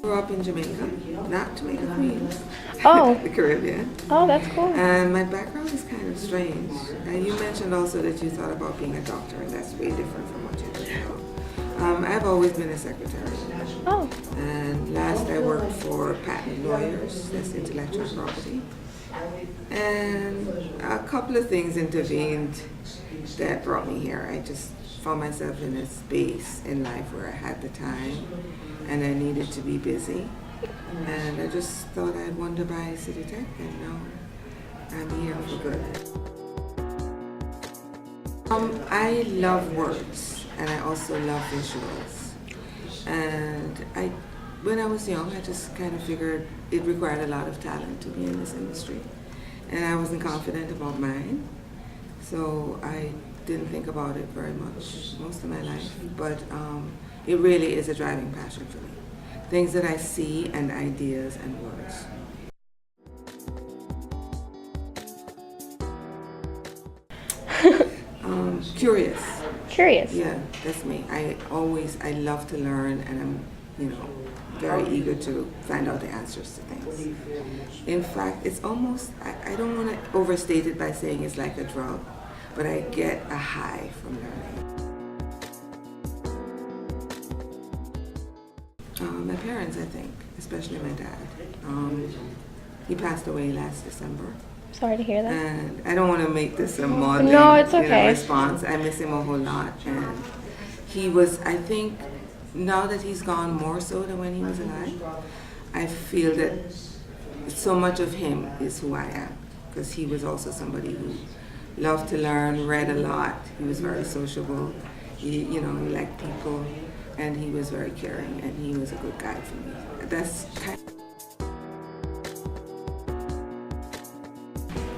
Grew up in Jamaica, not Jamaica, Queens, Oh, the Caribbean. oh, that's cool. And my background is kind of strange. And you mentioned also that you thought about being a doctor, and that's way different from what you do now. I've always been a secretary. Oh, And last I worked for patent lawyers, that's intellectual property. And a couple of things intervened that brought me here. I just found myself in a space in life where I had the time and I needed to be busy. And I just thought I'd wander by City Tech, and now I'm here for good. I love words, and I also love visuals. And when I was young, I just kind of figured it required a lot of talent to be in this industry. And I wasn't confident about mine, so I didn't think about it very much most of my life. But it really is a driving passion for me. Things that I see and ideas and words. Curious. curious. Yeah, that's me. I love to learn, and I'm, very eager to find out the answers to things. In fact, it's almost, I don't want to overstate it by saying it's like a drug, but I get a high from learning. My parents, I think, especially my dad. He passed away last December. Sorry to hear that. And I don't want to make this a maudlin No, it's okay. response. I miss him a whole lot. And he was, I think, now that he's gone more so than when he was alive, I feel that so much of him is who I am. Because he was also somebody who loved to learn, read a lot. He was very sociable. He liked people. And he was very caring. And he was a good guy for me. That's kind of...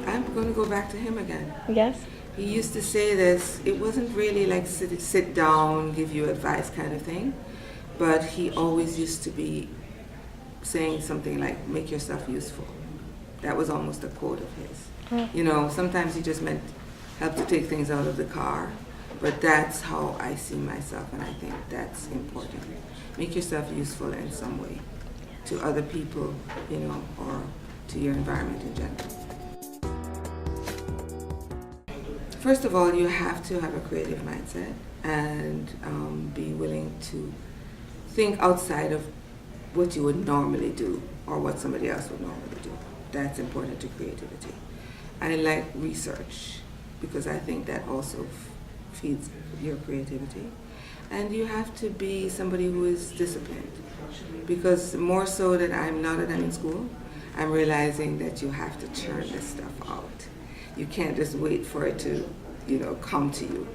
I'm going to go back to him again. Yes? He used to say this, it wasn't really like sit down, give you advice kind of thing, but he always used to be saying something like, make yourself useful. That was almost a quote of his. Oh. Sometimes he just meant help to take things out of the car, but that's how I see myself, and I think that's important. Make yourself useful in some way to other people, or to your environment in general. First of all, you have to have a creative mindset and be willing to think outside of what you would normally do or what somebody else would normally do. That's important to creativity. I like research because I think that also feeds your creativity. And you have to be somebody who is disciplined, because more so that now that I'm in school, I'm realizing that you have to churn this stuff out. You can't just wait for it to, come to you.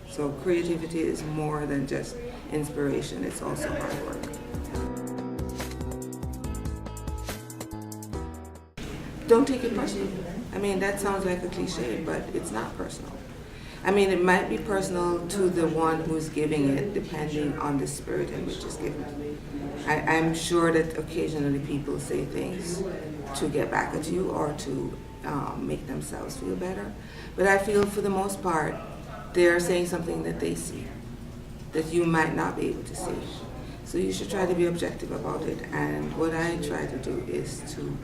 So creativity is more than just inspiration, it's also hard work. Don't take it personal. That sounds like a cliche, but it's not personal. It might be personal to the one who's giving it, depending on the spirit in which it's given. I'm sure that occasionally people say things to get back at you or to make themselves feel better. But I feel for the most part, they're saying something that they see, that you might not be able to see. So you should try to be objective about it. And what I try to do is to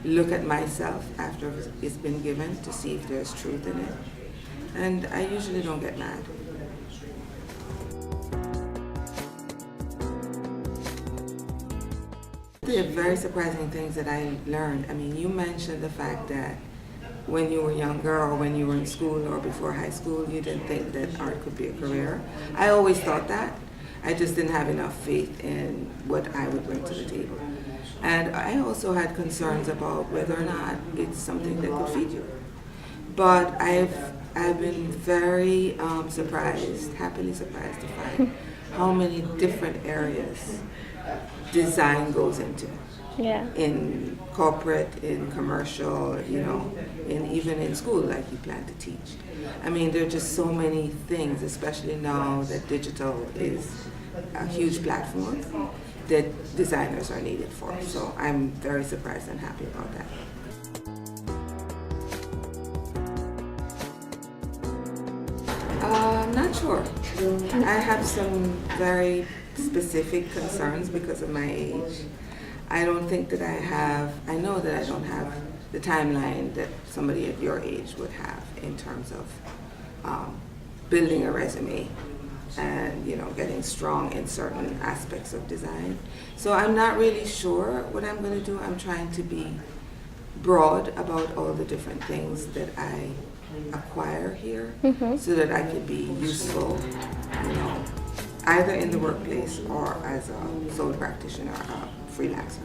look at myself after it's been given to see if there's truth in it. And I usually don't get mad. There are very surprising things that I learned. You mentioned the fact that when you were younger or when you were in school or before high school, you didn't think that art could be a career. I always thought that. I just didn't have enough faith in what I would bring to the table. And I also had concerns about whether or not it's something that could feed you. But I've been very happily surprised to find how many different areas design goes into. Yeah. In corporate, in commercial, even in school, like you plan to teach. There are just so many things, especially now that digital is a huge platform that designers are needed for. So I'm very surprised and happy about that. I'm not sure. I have some very specific concerns because of my age. I don't think that I know that I don't have the timeline that somebody at your age would have in terms of building a resume and, you know, getting strong in certain aspects of design. So I'm not really sure what I'm going to do. I'm trying to be broad about all the different things that I acquire here so that I can be useful, you know, either in the workplace or as a sole practitioner or a freelancer.